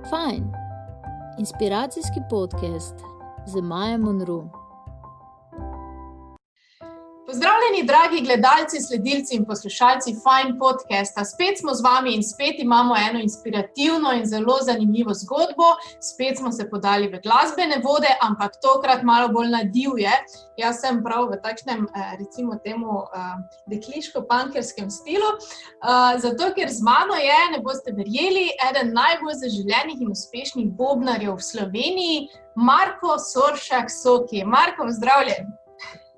Fajn. Inspiracijski podcast z Majo Monroe. Pozdravljeni, dragi gledalci, sledilci in poslušalci Fajn podcasta. Spet smo z vami in spet imamo eno inspirativno in zelo zanimivo zgodbo. Spet smo se podali v glasbene vode, ampak tokrat malo bolj na divje. Jaz sem prav v takšnem, recimo temu, dekliško-punkerskem stilu, zato ker z mano je, ne boste verjeli, eden najbolj zaželenih in uspešnih bobnarjev v Sloveniji, Marko Soršak Soki. Marko, pozdravljen!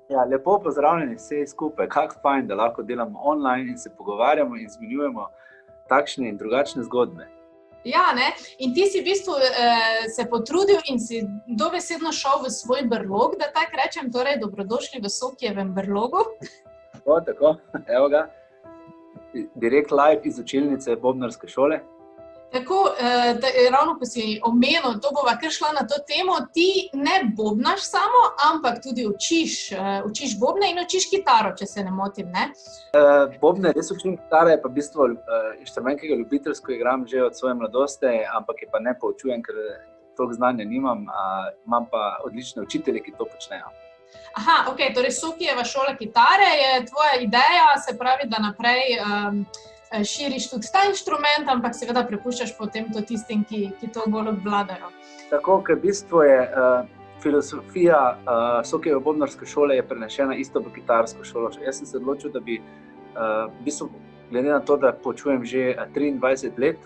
Ja, lepo pozdravljeni vsi skupaj. Kako fajn, da lahko delamo online in se pogovarjamo in izmenjujemo takšne in drugačne zgodbe. Ja, ne? In ti si v bistvu se potrudil in si dobesedno šel v svoj brlog, da tako rečem, torej dobrodošli v Sokijevem brlogu. Tako, evo ga, direkt live iz učilnice bobnarske šole. Tako, ravno ko si omenil, to bova kar šla na to temo, ti ne bobnaš samo, ampak tudi učiš bobne in učiš kitaro, če se ne motim, ne? Bobne res učim, kitara je pa v bistvu inštrument, ki ga ljubiteljsko igram že od svoje mladosti, ampak je pa ne poučujem, ker toliko znanja nimam, imam pa odlične učitelje, ki to počnejo. Aha, ok, torej Sokijeva šola kitare je tvoja ideja, se pravi, da naprej širiš tudi ta inštrument, ampak seveda prepuščaš potem to tistim, ki to bolj obvladajo. Tako, ker v bistvu je filozofija Sokijeve bobnarske šole je prenešena isto v kitarsko šolo. Jaz sem se odločil, da bi v bistvu, glede na to, da poučujem že 23 let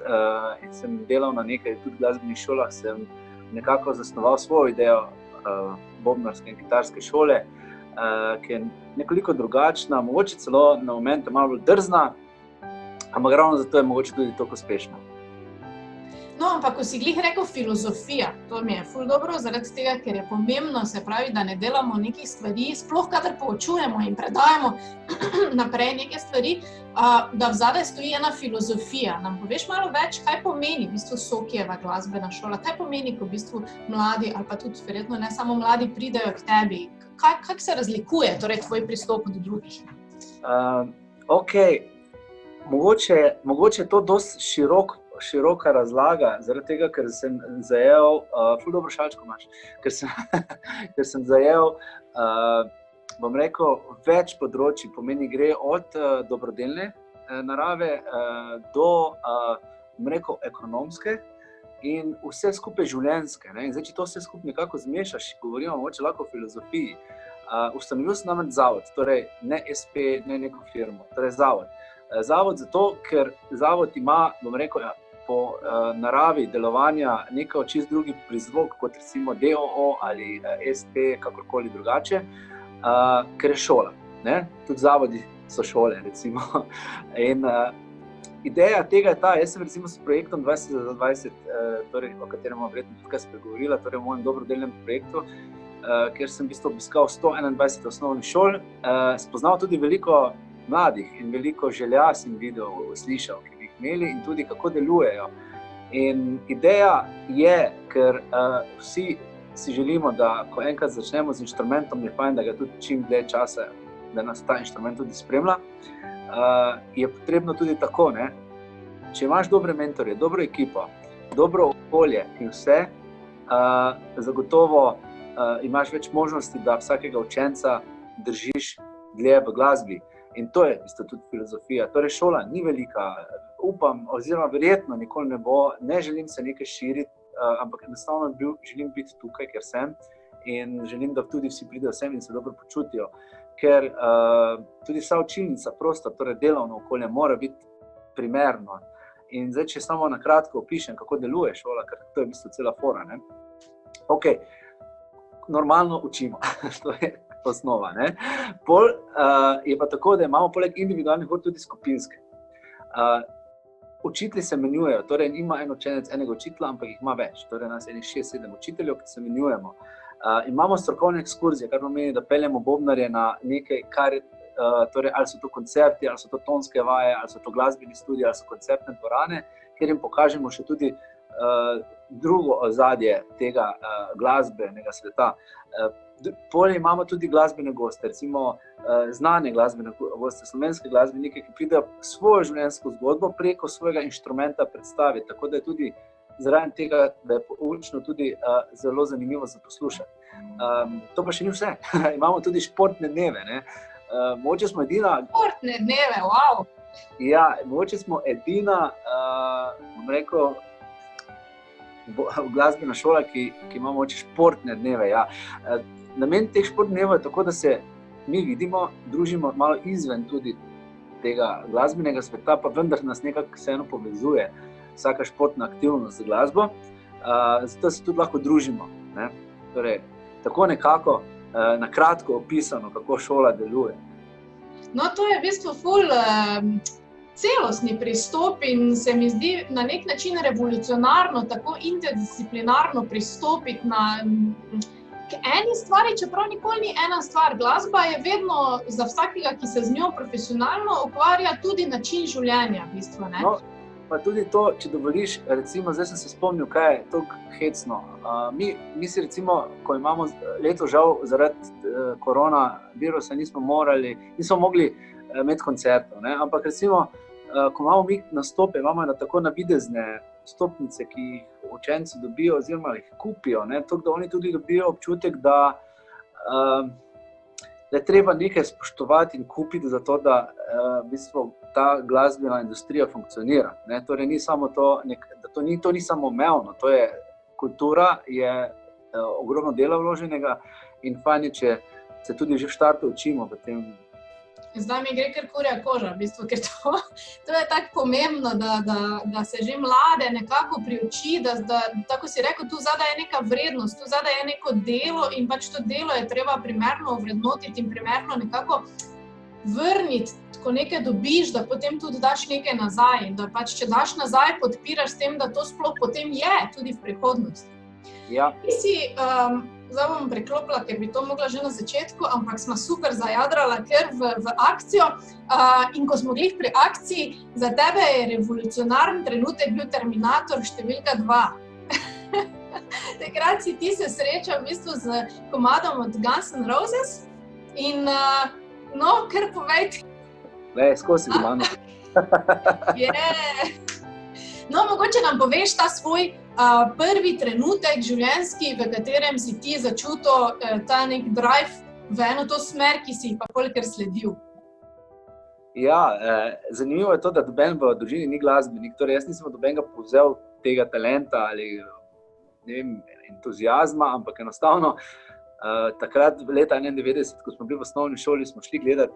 in sem delal na nekaj tudi glasbenih šolah, sem nekako zasnoval svojo idejo bobnarske in kitarske šole, ki je nekoliko drugačna, mogoče celo na momente malo bolj drzna, ampak ravno zato je mogoče tudi toliko uspešno. No, ampak ko si glih rekel filozofija, to mi je ful dobro, zaradi tega, ker je pomembno, se pravi, da ne delamo nekih stvari, sploh kadar poučujemo in predajamo naprej neke stvari, da vzadaj stoji ena filozofija. Nam poveš malo več, kaj pomeni v bistvu Sokijeva glasbena šola? Kaj pomeni, ko v bistvu mladi, ali pa tudi verjetno ne samo mladi, pridejo k tebi? Kako se razlikuje torej tvoj pristop od drugih? Mogoče je to dosti široka razlaga, zaradi tega, ker sem zajel, ful dobro šalčko imaš, ker sem zajel, bom rekel, več področij, pomeni gre od dobrodelne narave do, bom rekel, ekonomske in vse skupaj življenjske, ne? In zdaj, če to vse skupaj nekako zmešaš, govorimo mogoče lahko o filozofiji, ustanovil sem namreč zavod, torej ne SP, ne neko firmo, torej zavod. Zavod zato, ker zavod ima, bom rekel, po naravi delovanja nekaj čist drugi prizvok, kot recimo DOO ali SP, kakorkoli drugače, ker je šola, ne? Tudi zavodi so šole, recimo. In ideja tega je ta, jaz sem recimo s projektom 2020, torej, o katerem bom verjetno tudi kaj spregovorila, torej v mojem dobrodelnem projektu, kjer sem v bistvu obiskal 121 osnovnih šol, spoznal tudi veliko mladih in veliko želja sem videl, slišal, ki bi jih imeli in tudi kako delujejo. In ideja je, ker vsi si želimo, da ko enkrat začnemo z inštrumentom, je fajn, da ga tudi čim dlje časa, da nas ta inštrument tudi spremlja, je potrebno tudi tako, ne? Če imaš dobre mentorje, dobro ekipo, dobro okolje in vse, zagotovo imaš več možnosti, da vsakega učenca držiš dlje v glasbi. In to je v bistvu tudi filozofija. Torej, šola ni velika, upam, oziroma verjetno nikoli ne bo, ne želim se nekaj širiti, ampak enostavno želim biti tukaj, ker sem in želim, da tudi vsi pridejo sem in se dobro počutijo. Ker tudi vsa učilnica, prostor, torej delovno okolje mora biti primerno. In zdaj, če samo na kratko opišem, kako deluje šola, ker to je v bistvu cela fora, ne? Ok, normalno učimo, to je osnova, ne? Pol je pa tako, da imamo poleg individualnih ur tudi skupinske. Učitelji se menjujejo, torej ima en učenec enega učitelja, ampak jih ima več, torej nas je 6-7 učiteljev, ki se menjujemo. Imamo strokovne ekskurzije, kar pomeni, da peljemo bobnarje na nekaj, kar, torej ali so to koncerti, ali so to tonske vaje, ali so to glasbeni studiji, ali so koncertne dvorane, kjer jim pokažemo še tudi drugo ozadje tega glasbenega sveta. Poleg imamo tudi glasbene goste, recimo znane glasbene goste, slovenske glasbenike, ki pridejo svojo življenjsko zgodbo preko svojega inštrumenta predstaviti. Tako da je tudi zraven tega, da je poučno tudi zelo zanimivo za poslušati. To pa še ni vse. Imamo tudi športne dneve. Ne? Mogoče smo edina... Športne dneve, wow! Ja, mogoče smo edina, bom rekel, glasbena šola, ki ima mogoče športne dneve. Ja. Namen teh športnih dnevov je tako, da se mi vidimo, družimo malo izven tudi tega glasbenega sveta, pa vendar nas nekako vseeno povezuje vsaka športna aktivnost z glasbo, zato se tudi lahko družimo. Ne? Torej, tako nekako na kratko opisano, kako šola deluje. No, to je v bistvu ful celostni pristop in se mi zdi na nek način revolucionarno, tako interdisciplinarno pristopiti k eni stvari, čeprav nikoli ni ena stvar. Glasba je vedno za vsakega, ki se z njo profesionalno ukvarja, tudi način življenja, v bistvu, ne? No, pa tudi to, če dovoliš, recimo, zdaj sem se spomnil, kaj je toliko hecno. Mi si recimo, ko imamo leto žal zaradi koronavirusa, nismo mogli imeti koncertov, ne? Ampak recimo, ko imamo mi nastope, imamo tako navidezne stopnice, ki jih učenci dobijo oziroma jih kupijo, ne? Tako da oni tudi dobijo občutek, da je treba nekaj spoštovati in kupiti za to, da v bistvu ta glasbena industrija funkcionira. Ne? Torej, ni samo to ni samoumevno, to je kultura, je ogromno dela vloženega in fajn je, če se tudi že v štartu učimo v tem. Zdaj mi gre kar kurja koža, v bistvu, ker to je tako pomembno, da se že mlade nekako priuči, da tako si rekel, tu zadaj je neka vrednost, tu zadaj je neko delo in pač to delo je treba primerno ovrednotiti in primerno nekako vrniti, ko nekaj dobiš, da potem tudi daš nekaj nazaj in da pač, če daš nazaj, podpiraš s tem, da to sploh potem je tudi v prihodnosti. Ja. Zdaj bom preklopila, ker bi to mogla že na začetku, ampak smo super zajadrala ker v akcijo. In ko smo glih pri akciji, za tebe je revolucionarni trenutek bil Terminator številka 2. Takrat si ti se srečal v bistvu z komadom od Guns N' Roses in no, kar povej. Skozi mano. No, mogoče nam poveš ta svoj prvi trenutek življenjski, v katerem si ti začutil ta nek drive v eno to smer, ki si jih pa kolikor sledil. Ja, zanimivo je to, da doben v družini ni glasbenik, torej jaz nisem dobenega povzel tega talenta ali ne vem, entuziazma, ampak enostavno takrat leta 91, ko smo bili v osnovni šoli, smo šli gledati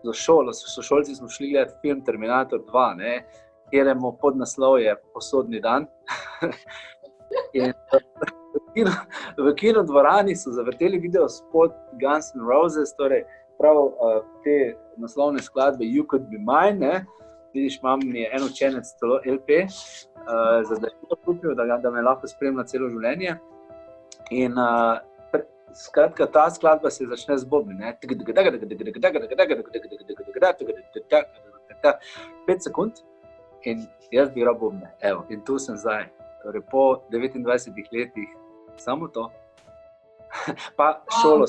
za šolo, sošolci smo šli gledati film Terminator 2, ne, kjeremu podnaslov je Posodni dan. In v kinodvorani so zavrteli video spot Guns N' Roses, torej prav te naslovne skladbe You Could Be Mine, ne. Vidiš, mi je en učenec celo LP, zdaj kupil, da me lahko spremlja celo življenje. In skratka, ta skladba se začne z bobni, ne. 5 sekund. In jaz bi igral bobne, evo, in tu sem zdaj, torej po 29 letih, samo to. Pa šole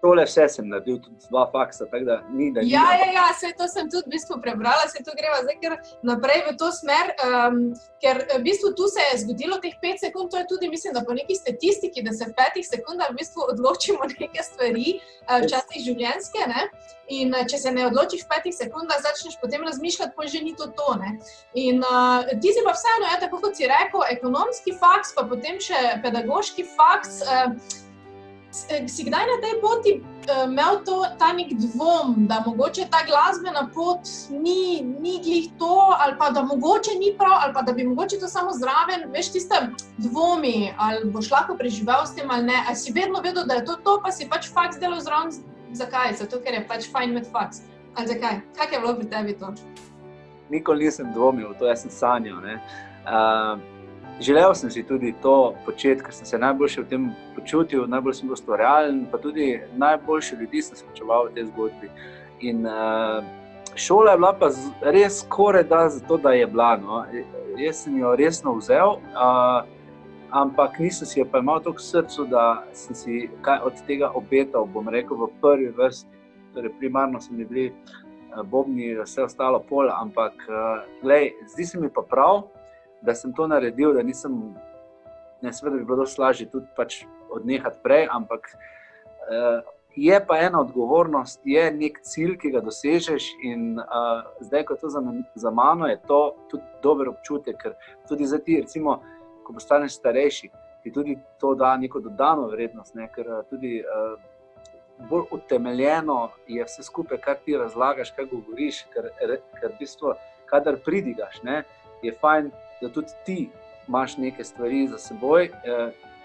vse sem naredil, tudi 2 faksa, tako da ni, da ni. Ja, saj to sem tudi v bistvu prebrala, saj to greva zdaj kar naprej v to smer, ker v bistvu tu se je zgodilo teh 5 sekund, to je tudi, mislim, da po neki statistiki, da se v 5 sekundah v bistvu odločimo neke stvari, včasih življenjske, ne? In če se ne odločiš v 5 sekundah, začneš potem razmišljati, pa že ni to, ne. In ti si pa vseeno, tako kot si rekel, ekonomski faks, pa potem še pedagoški faks. Si kdaj na tej poti imel ta nek dvom, da mogoče ta glasbena pot ni glih to, ali pa da mogoče ni prav, ali pa da bi mogoče to samo zraven, veš, tiste dvomi, ali boš lahko preživel s tem ali ne, ali si vedno vedel, da je to, pa si pač faks delal zraven. Zakaj? Zato, ker je pač fajn imeti faks. Ali zakaj? Kak je bilo pri tebi to? Nikoli nisem dvomil, to jaz sem sanjal, ne. Želel sem si tudi to početi, ker sem se najboljše v tem počutil, najbolj sem bil ustvarjalen, pa tudi najboljše ljudi sem srečeval v tej zgodbi. In šola je bila pa res skoraj da zato, da je bila, no. Jaz sem jo resno vzel, ampak nisem si jo pa imel toliko v srcu, da sem si kaj od tega obetal, bom rekel, v prvi vrsti. Torej, primarno so mi bili bobni, vse ostalo pol, ampak glej, zdi se mi pa prav, da sem to naredil, da nisem Seveda bi bilo dosti lažje tudi pač odnehati prej, ampak je pa ena odgovornost, je nek cilj, ki ga dosežeš in zdaj, ko je to za mano, je to tudi dober občutek, ker tudi za ti, recimo, ko postaneš starejši, ti tudi to da neko dodano vrednost, ne? Ker tudi bolj utemeljeno je vse skupaj, kar ti razlagaš, kaj govoriš, ker v bistvu, kadar pridigaš, ne, je fajn, da tudi ti imaš neke stvari za seboj,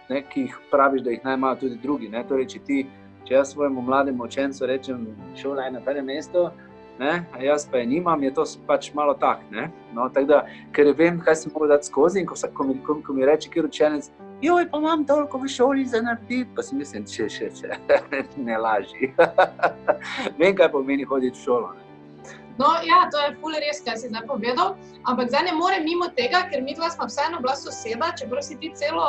ne, ki jih praviš, da jih naj imajo tudi drugi. Ne. Torej, če jaz svojemu mlademu učencu rečem, šola je na tem mestu, ne, a jaz pa je nimam, je to pač malo tak. Ne. No, tako da, ker vem, kaj sem mogel dati skozi in ko mi reče, kjer učenec, joj, pa imam toliko v šoli za narediti, pa si mislim, če, ne laži. Vem, kaj pomeni hoditi v šolo. Ne. No, ja, to je ful res, kaj si zdaj povedal, ampak zdaj ne morem mimo tega, ker midva sva vseeno bila soseda, čeprav si ti celo,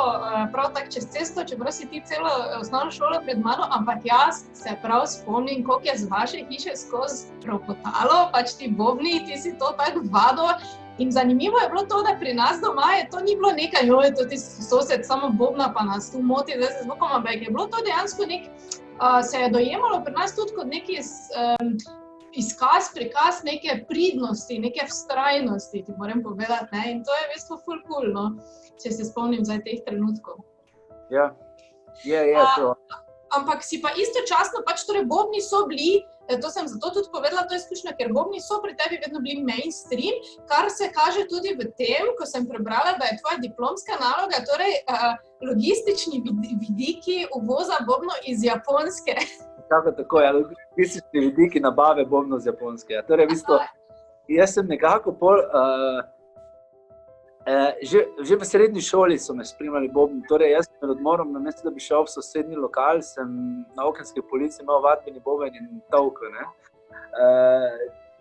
prav tak čez cesto, čeprav si ti celo osnovno šolo pred mano, ampak jaz se prav spomnim, koliko je z vaše hiše skozi ropotalo, pač ti bobni, ti si to tako vadil. In zanimivo je bilo to, da pri nas doma to ni bilo nekaj, joj, to ti sosed samo bobna pa nas tu moti, zdaj se zvokom, ampak je bilo to dejansko se je dojemalo pri nas tudi kot neki prikaz neke pridnosti, neke vztrajnosti, ti moram povedati, ne, in to je v bistvu ful cool, no, če se spomnim zdaj teh trenutkov. Ja, je to. Ampak si pa istočasno pač, torej bobni so bili, to sem zato tudi povedala, to izkušnja, ker bobni so pri tebi vedno bili mainstream, kar se kaže tudi v tem, ko sem prebrala, da je tvoja diplomska naloga, torej logistični vidiki uvoza bobnov iz Japonske. Tako, ja, logistični vidiki nabave bobnov z Japonske. Ja. Torej, v bistvu, jaz sem nekako že v srednji šoli so me spremljali bobni, torej jaz med odmorom, namesto da bi šel v sosednji lokal, sem na okenski polici imel vadbeni boben in tolko, ne.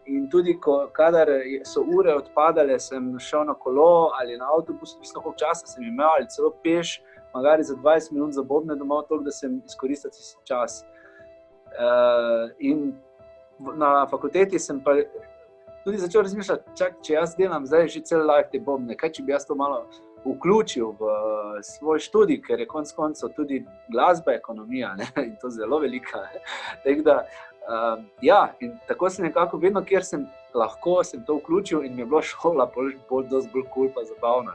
In tudi, kadar so ure odpadale, sem šel na kolo ali na avtobus, mislim, koliko časa sem imel, ali celo peš, magari za 20 minut za bobne domov, toliko, da sem izkoristil čas. In na fakulteti sem pa tudi začel razmišljati, če jaz delam zdaj že cel life te bobne, kaj če bi jaz to malo vključil v svoj študij, ker je konec koncev tudi glasba ekonomija, ne? In to zelo velika. Tako da, ja, in tako sem nekako vedno, kjer sem lahko, sem to vključil in mi je bilo šola dosti bolj cool pa zabavna.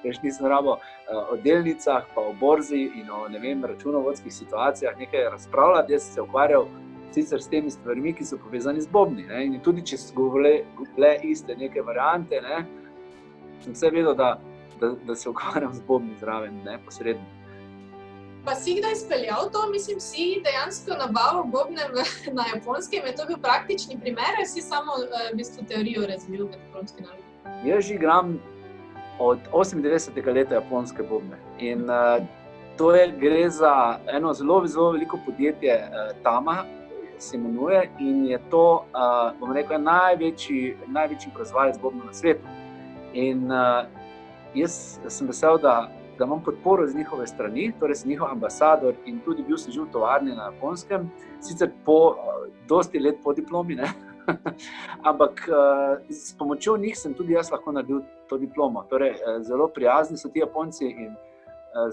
Veš, nisem rabo o delnicah, pa o borzi in o, ne vem, računovodskih situacijah nekaj razpravljati, jaz sem se ukvarjal sicer s temi stvarmi, ki so povezani z bobni. Ne? In tudi, če so bile iste neke variante, ne? Sem vse vedel, da se ukvarjam z bobni zraven, ne? Posredno. Pa si kdaj izpeljal to? Mislim, si dejansko nabavil bobne na Japonskem, je to bil praktični primer, ali si samo v bistvu teorijo razvil v diplomski nalogi? Jaz že igram od 98. leta japonske bobne in gre za eno zelo veliko podjetje Tama, se imenuje, in je to, bom rekel, največji proizvajalec bobnov na svetu. In jaz sem vesel, da imam podporo z njihove strani, torej sem njihov ambasador in tudi bil sem že v tovarni na Japonskem, sicer dosti let po diplomi, ne? Ampak s pomočjo njih sem tudi jaz lahko naredil to diplomo. Torej, zelo prijazni so ti Japonci in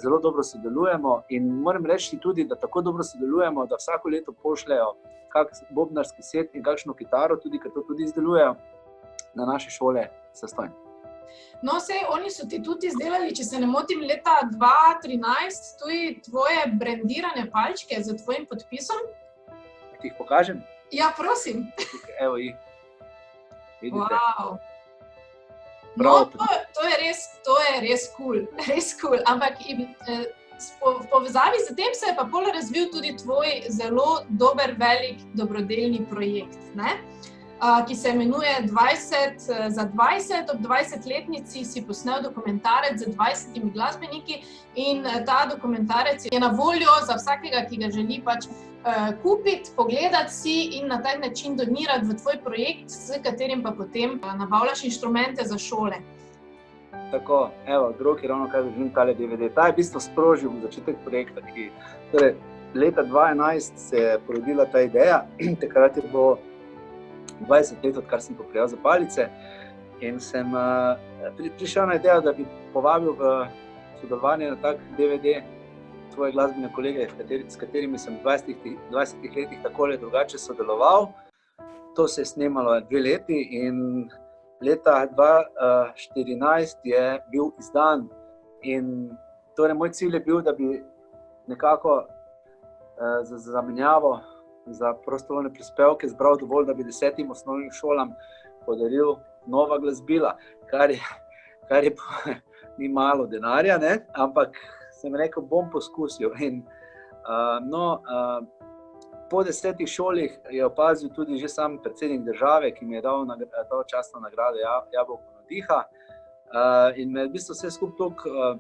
zelo dobro sodelujemo in moram reči tudi, da tako dobro sodelujemo, da vsako leto pošljejo kak bobnarski set in kakšno kitaro, tudi, ker to tudi izdelujejo na naše šole zastonj. No, sej, oni so ti tudi izdelali, če se ne motim, leta 2013, tudi tvoje brendirane palčke z tvojim podpisom. Ti jih pokažem? Ja, prosim. Evo jih. Vidite? Wow. No, to je res cool, ampak v povezavi z tem se je pa pol razvil tudi tvoj zelo dober, velik dobrodelni projekt, ne? Ki se imenuje 20 za 20. Ob 20-letnici si posnel dokumentarec z 20 glasbeniki in ta dokumentarec je na voljo za vsakega, ki ga želi pač kupiti, pogledati si in na tak način donirati v tvoj projekt, s katerim pa potem nabavljaš inštrumente za šole. Tako, evo, drugi ravno kaj držim tale DVD. Ta je v bistvu sprožil začetek projekta, ki torej leta 2011 se je porodila ta ideja, takrat je bilo 20 let, odkar sem poprijel za palice in sem prišel na idejo, da bi povabil v sodelovanje na tak DVD tvoje glasbene kolege, s katerimi sem v 20 letih tako ali drugače sodeloval. To se je snemalo 2 leti in leta 2014 je bil izdan. In torej moj cilj je bil, da bi nekako za zamenjavo za prostovoljne prispevke zbral dovolj, da bi 10 osnovnim šolam podaril nova glasbila, kar je ni malo denarja, ne? Ampak sem rekel, bom poskusil. In, po 10 šolih je opazil tudi že sam predsednik države, ki mi je dal častno nagrado Jabolko navdiha. In me je v bistvu vse skupaj toliko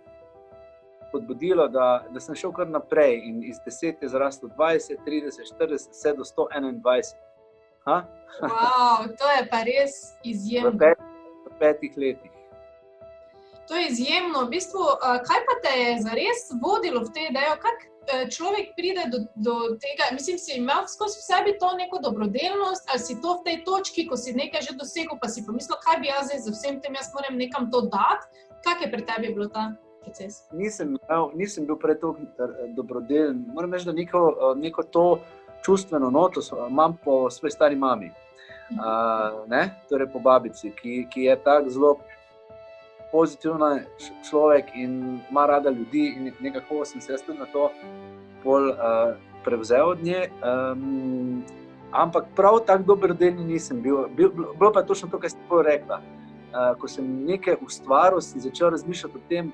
podbudilo, da sem šel kar naprej in iz 10 je zraslo 20, 30, 40, vse do 121. Wow, to je pa res izjemno. V 5 letih. To je izjemno. V bistvu, kaj pa te je zares vodilo v te idejo? Kako človek pride do tega? Mislim, si imel skozi v sebi to neko dobrodelnost, ali si to v tej točki, ko si nekaj že dosegel, pa si pomislil, kaj bi jaz zdaj za vsem tem, jaz moram nekam to dati? Kak je pri tebi bilo ta proces? Nisem bil prej toliko dobrodelen. Moram reči, da neko to čustveno noto imam po svoji stari mami, torej po babici, ki je tak zelo pozitivna človek in ima rada ljudi in nekako sem se jaz tudi na to bolj prevzel od nje. Ampak prav tak dobrodelni nisem bil. Bilo pa je točno to, kar si tako rekla. Ko sem nekaj ustvaril, sem začel razmišljati o tem,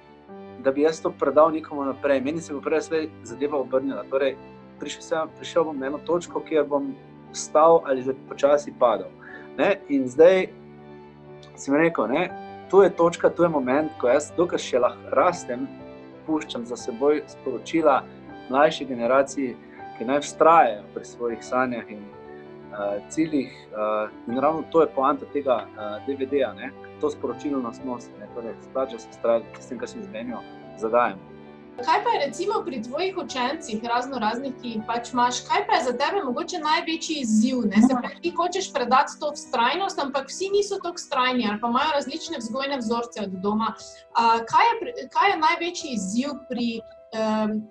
da bi jaz to predal nekomu naprej. Meni se bo prej sve zadeva obrnila. Torej, prišel bom na eno točko, kjer bom stal ali počasi padal. Ne? In zdaj sem rekel, to je točka, to je moment, ko jaz, dokaj še lahko rastem, puščam za seboj sporočila mlajši generaciji, ki naj vztrajajo pri svojih sanjah in ciljih. In ravno to je poanta tega DVD-ja, to sporočilo nas nosi, torej splača se vztrajati s tem, kar si zmenil, zadajamo. Kaj pa je recimo pri tvojih učencih, raznih, ki jih pač imaš, kaj pa je za tebe mogoče največji izziv? Se pravi, ti hočeš predati to vztrajnost, ampak vsi niso tako vztrajni ali pa imajo različne vzgojne vzorce od doma. Kaj je največji izziv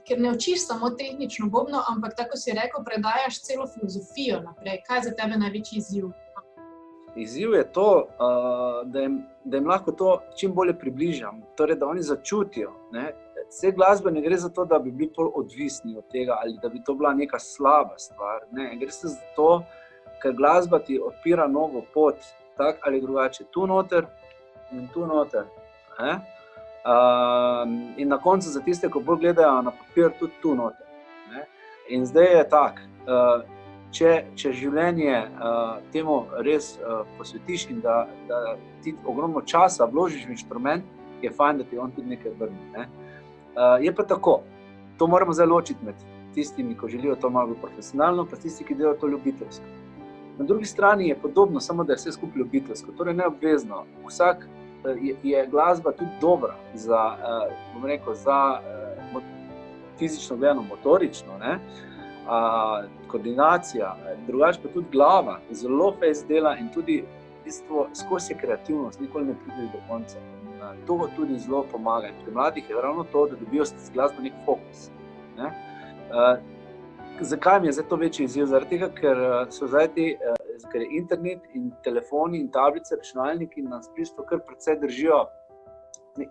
ker ne učiš samo tehnično bobno, ampak tako si rekel, predajaš celo filozofijo naprej. Kaj je za tebe največji izziv? Izziv je to, da jim lahko to čim bolje približam, torej da oni začutijo. Vse glasbe ne gre za to, da bi bili bolj odvisni od tega ali da bi to bila neka slaba stvar. Ne, gre se za to, ker glasba ti odpira novo pot, tak ali drugače, tu noter in tu noter. In na koncu za tiste, ko bolj gledajo na papir, tudi tu noter. In zdaj je tak, če življenje temu res posvetiš in da ti ogromno časa vložiš v inštrument, je fajn, da ti on tudi nekaj vrne. Je pa tako, to moramo zdaj ločiti med tistimi, ki želijo to malo profesionalno, pa tisti, ki delajo to ljubiteljsko. Na drugi strani je podobno, samo da je vse skupaj ljubiteljsko, torej neobvezno. Vsak je glasba tudi dobra za, fizično gledano, motorično, koordinacija, drugače pa tudi glava, zelo fejst dela in tudi skozi kreativnost, nikoli ne pride do konca. To tudi zelo pomaga. Pri mladih je ravno to, da dobijo z glasbo nek fokus. Zakaj mi je zdaj to večji izziv? Zaradi tega, ker je internet in telefoni in tablice, računalniki nas v bistvu kar precej držijo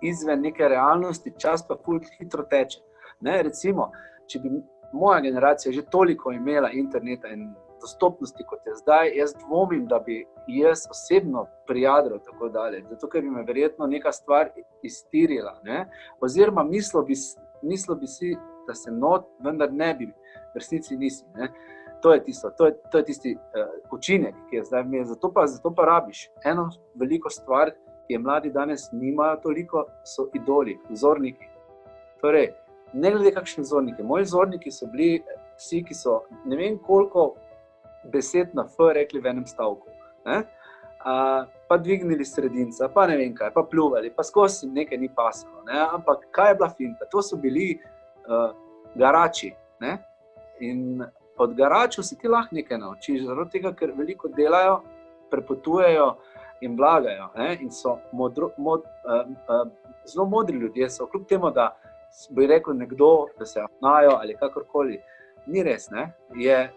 izven neke realnosti, čas pa ful hitro teče. Recimo, če bi moja generacija že toliko imela interneta in dostopnosti, kot je zdaj, jaz dvomim, da bi jaz osebno prijadral tako dalje, zato ker bi me verjetno neka stvar iztirila, oziroma mislil bi si, da sem not, vendar ne bi, v resnici nisi. To je tisto, to je tisti učinek, ki je zdaj vmes. Zato pa rabiš eno veliko stvar, ki je mladi danes nimajo toliko, so idoli, vzorniki. Torej, ne glede kakšne vzornike. Moji vzorniki so bili vsi, ki so ne vem koliko besed na F rekli v enem stavku. Pa dvignili sredinca, pa ne vem kaj, pa pljuvali, pa skozi nekaj ni pasalo. Ampak kaj je bila finta? To so bili garači. In od garačev se ti lahko nekaj naučiš, zaradi tega, ker veliko delajo, prepotujejo in vlagajo, ne? In so zelo modri ljudje, so kljub temu, da bi rekel nekdo, da se afnajo ali kakorkoli, ni res, ne?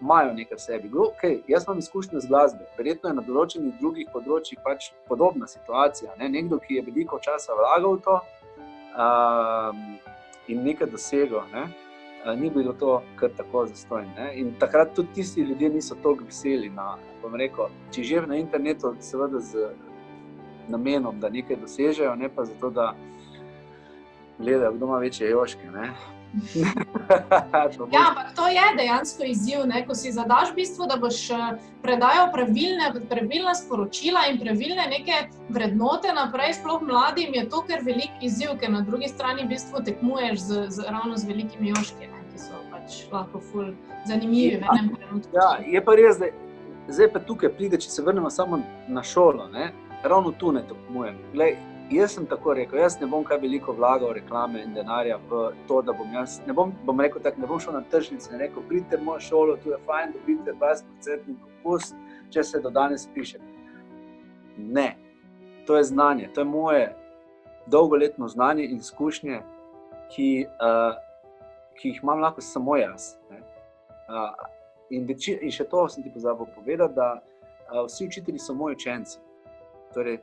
Imajo nekaj v sebi. Okay, jaz imam izkušnje z glasbe, verjetno je na določenih drugih področjih pač podobna situacija, ne? Nekdo, ki je veliko časa vlagal v to in nekaj dosegel, ne? Ni bilo to kar tako zastojno, ne? In takrat tudi tisti ljudje niso toliko veseli bom rekel, če že na internetu, seveda z namenom, da nekaj dosežejo, ne pa zato, da gledajo, kdo ima večje joške, ne? Ja, ampak to je dejansko izziv, ne? Ko si zadaš v bistvu, da boš predajal pravilna sporočila in pravilne neke vrednote naprej, sploh mladim, je to kar velik izziv, ker na drugi strani v bistvu tekmuješ ravno z velikimi joški, ne? Ki so pač lahko ful zanimivi v enem trenutku. Ja, je pa res, da zdaj pa tukaj pride, če se vrnemo samo na šolo, ne? Ravno tu ne tekmujem. Glej, jaz sem tako rekel, jaz ne bom kaj veliko vlagal reklame in denarja v to, da bom rekel tako, ne bom šel na tržnice in rekel, pridite v mojo šolo, tu je fajn, dobite 20% popust, če se do danes piše. Ne, to je znanje, to je moje dolgoletno znanje in izkušnje, ki jih imam lahko samo jaz. Ne? In še to sem ti pozabil povedati, da vsi učitelji so moji učenci, torej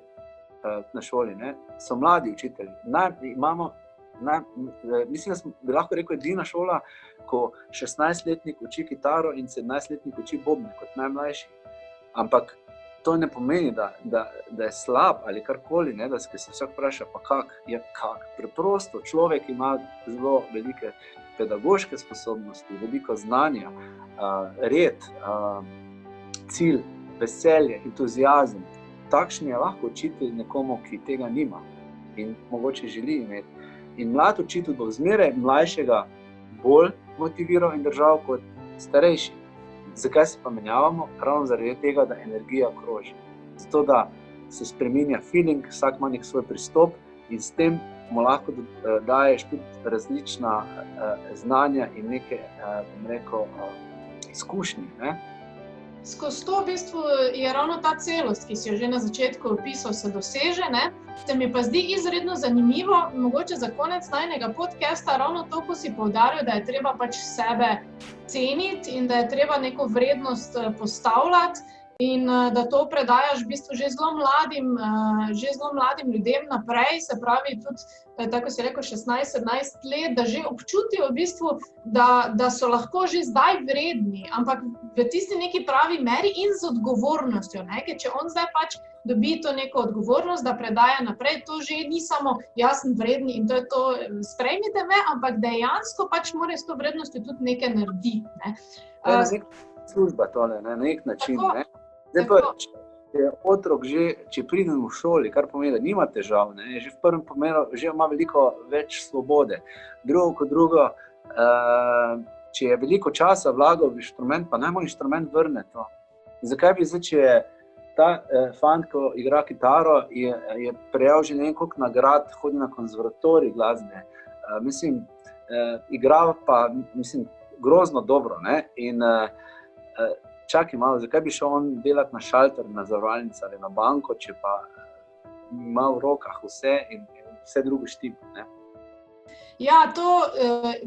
na šoli, ne? So mladi učitelji. Mislim, da bi lahko rekel edina šola, ko 16-letnik uči kitaro in 17-letnik uči bobne kot najmlajši. Ampak to ne pomeni, da je slab ali karkoli, ne? Da se vsak vpraša, pa kak? Preprosto, človek ima zelo velike pedagoške sposobnosti, veliko znanja, red, cilj, veselje, entuziazem. Takšen je lahko učitelj nekomu, ki tega nima in mogoče želi imeti. In mlad učitelj bo zmeraj mlajšega bolj motiviral in držal kot starejši. Zakaj se pa menjavamo? Ravno zaradi tega, da energija kroži. Zato, da se spreminja feeling, vsak ima nek svoj pristop in s tem mu lahko daješ tudi različna znanja in neke, bom rekel, izkušnje, ne? Skozi to v bistvu je ravno ta celost, ki si jo že na začetku opisal, se doseže, ne? Se mi pa zdi izredno zanimivo, mogoče za konec najnega podcasta, ravno to, ko si poudaril, da je treba pač sebe ceniti in da je treba neko vrednost postavljati in da to predajaš v bistvu že zelo mladim ljudem naprej, se pravi tudi, tako si rekel, 16-17 let, da že občutijo v bistvu, da so lahko že zdaj vredni, ampak v tisti neki pravi meri in z odgovornostjo, ne? Ker če on zdaj pač dobi to neko odgovornost, da predaja naprej, to že ni samo jaz sem vredni in to je to, sprejmite me, ampak dejansko pač mora s to vrednostjo tudi nekaj narediti, ne? To je neka služba tole, ne? Na nek način, ne? Zdaj pa, če je otrok že, če pridem v šoli, kar pomeni, da nima težav, ne? Že v prvem pomenu, že ima veliko več svobode. Drugo kot drugo, če je veliko časa vlagal v inštrument, pa naj mu inštrument vrne to. Zakaj bi zdaj, če je ta fant, ko igra kitaro, je prejel že ne vem koliko nagrad, hodi na konzervatorij glasbe. Mislim, igra pa, mislim, grozno dobro, ne? In čakaj malo, zakaj bi šel on delati na šalter, na zavarovalnici ali na banko, če pa ima v rokah vse in vse drugo štipa, ne? Ja, to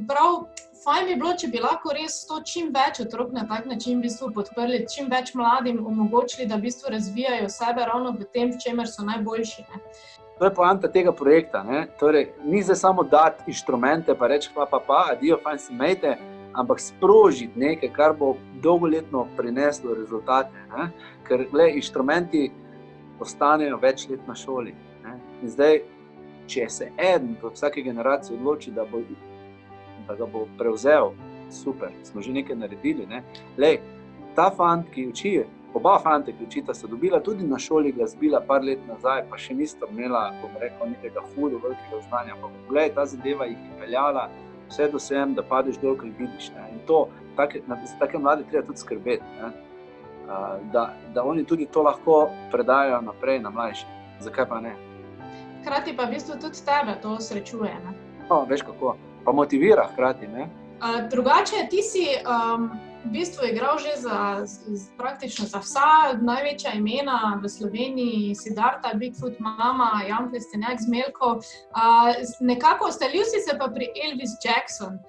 prav fajn bi bilo, če bi lahko res to čim več otrok na tak način v bistvu podprli, čim več mladim omogočili, da v bistvu razvijajo sebe ravno v tem, v čemer so najboljši, ne? To je poanta tega projekta, ne? Torej, ni zdaj samo dati inštrumente pa reči pa, adijo, fajn se imejte, ampak sprožiti nekaj, kar bo dolgoletno prineslo rezultate, ne? Ker, glej, inštrumenti ostanejo več let na šoli, ne? In zdaj, če se eden v vsaki generaciji odloči, da ga bo prevzel, super, smo že nekaj naredili, ne? Glej, ta fant, ki uči, oba fanta, ki učita, sta dobila tudi na šoli glasbila par let nazaj, pa še nista imela, bom rekel, nekega hudo velikega znanja, pa glej, ta zadeva jih je peljala vse do sem, da padeš dol, kaj vidiš, ne? In to, za take mlade treba tudi skrbeti, ne? Da oni tudi to lahko predajo naprej na mlajše. Zakaj pa ne? Hkrati pa v bistvu tudi tebe to srečuje, ne? No, veš kako, pa motivira hkrati, ne? Drugače, ti si v bistvu igral že praktično za vsa največja imena v Sloveniji, Siddharta, Bigfoot, Mama, Jan Plestenjak, Zmelko. Nekako ostali si se pa pri Elvis Jackson.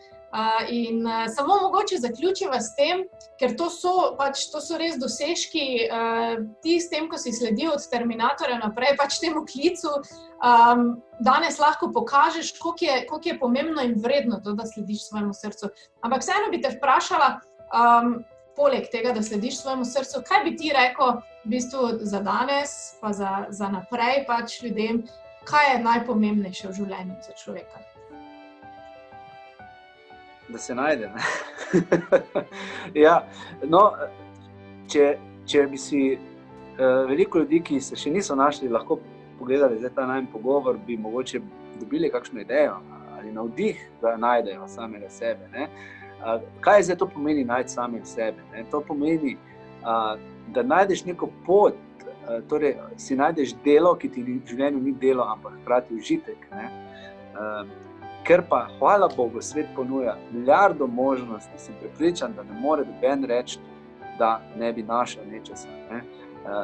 In samo mogoče zaključiva s tem, ker to so res dosežki, ti s tem, ko si sledil od Terminatorja naprej, pač temu klicu, danes lahko pokažeš, koliko je pomembno in vredno to, da slediš svojemu srcu. Ampak vseeno bi te vprašala, poleg tega, da slediš svojemu srcu, kaj bi ti rekel v bistvu za danes, pa za naprej pač ljudem, kaj je najpomembnejše v življenju za človeka? Da se najde. Ja, no, če bi si veliko ljudi, ki se še niso našli, lahko pogledali zdaj ta najmen pogovor, bi mogoče dobili kakšno idejo ali navdih, da najdejo samega sebe. Ne? Kaj zdaj to pomeni najti samega sebe? Ne? To pomeni, da najdeš neko pot, torej si najdeš delo, ki ti v življenju ni delo, ampak hkrati užitek. Ne? Ker pa, hvala Bogu, svet ponuja milijardo možnosti, sem prepričan, da ne more noben reči, da ne bi našel nečesa. Ne?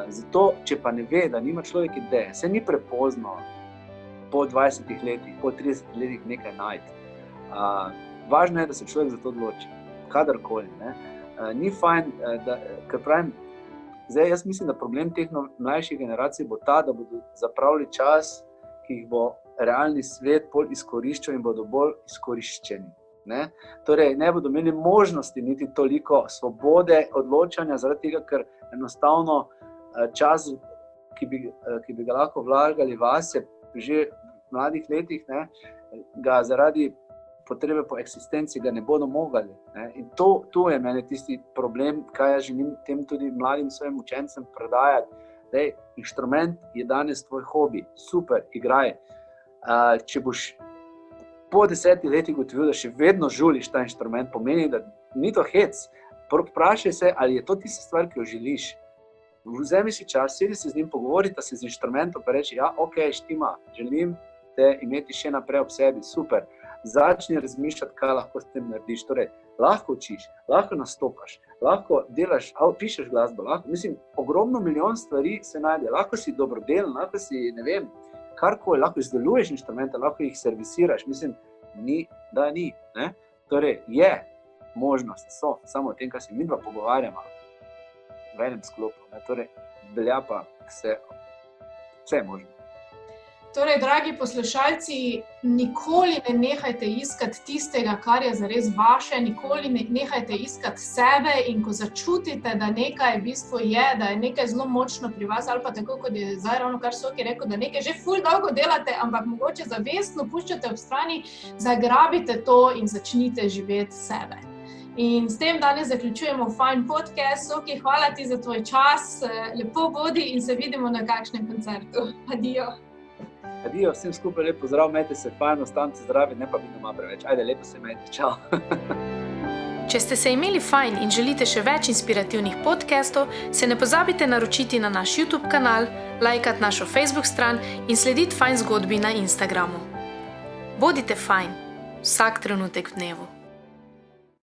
Zato, če pa ne ve, da nima človek ideje, se ni prepozno po 20 letih, po 30 letih nekaj najti. Važno je, da se človek za to odloči, kadarkoli. Ne? Ni fajn, ker pravim, zdaj jaz mislim, da problem teh mlajših generacij bo ta, da bodo zapravili čas, ki jih bo realni svet bolj izkoriščal in bodo bolj izkoriščeni. Ne? Torej, ne bodo imeli možnosti niti toliko svobode odločanja, zaradi tega, ker enostavno čas, ki bi ga lahko vlagali vase že v mladih letih, ne, ga zaradi potrebe po eksistenci ga ne bodo mogli. Ne? In to je meni tisti problem, kaj jaz želim tem tudi mladim svojim učencem predajati. Dej, inštrument je danes tvoj hobi, super, igraj. Če boš po 10 letih ugotovil, da še vedno žuliš ta inštrument, pomeni, da ni to hec. Vprašaj se, ali je to tista stvar, ki jo želiš. Vzemi si čas, sedi se z njim, pogovorite se z inštrumentom, pa reči, ja, ok, štima, želim te imeti še naprej ob sebi, super. Začni razmišljati, kaj lahko s tem narediš. Torej, lahko učiš, lahko nastopaš, lahko delaš, pišeš glasbo, ogromno milijon stvari se najde. Lahko si dobrodelen, lahko si, ne vem, karkoli, lahko izdeluješ inštrumente, lahko jih servisiraš. Ni, da ni. Ne? Torej, je možnost, samo o tem, kar se mi dva pogovarjamo v enem sklopu. Ne? Torej, velja pa vse je možno. Torej, dragi poslušalci, nikoli ne nehajte iskati tistega, kar je zares vaše, nikoli ne nehajte iskati sebe in ko začutite, da nekaj v bistvu je, da je nekaj zelo močno pri vas ali pa tako, kot je zdaj ravno kar Soki rekel, da nekaj že ful dolgo delate, ampak mogoče zavestno puščate ob strani, zagrabite to in začnite živeti sebe. In s tem danes zaključujemo Fine podcast. Soki, hvala ti za tvoj čas, lepo bodi in se vidimo na kakšnem koncertu. Adijo. Adijo, vsem skupaj lep pozdrav, imejte se fajn, ostanite zdravi, ne pa biti doma preveč. Ajde, lepo se imejte, čau. Če ste se imeli fajn in želite še več inspirativnih podcastov, se ne pozabite naročiti na naš YouTube kanal, lajkati našo Facebook stran in slediti Fine zgodbi na Instagramu. Bodite fajn, vsak trenutek v dnevu.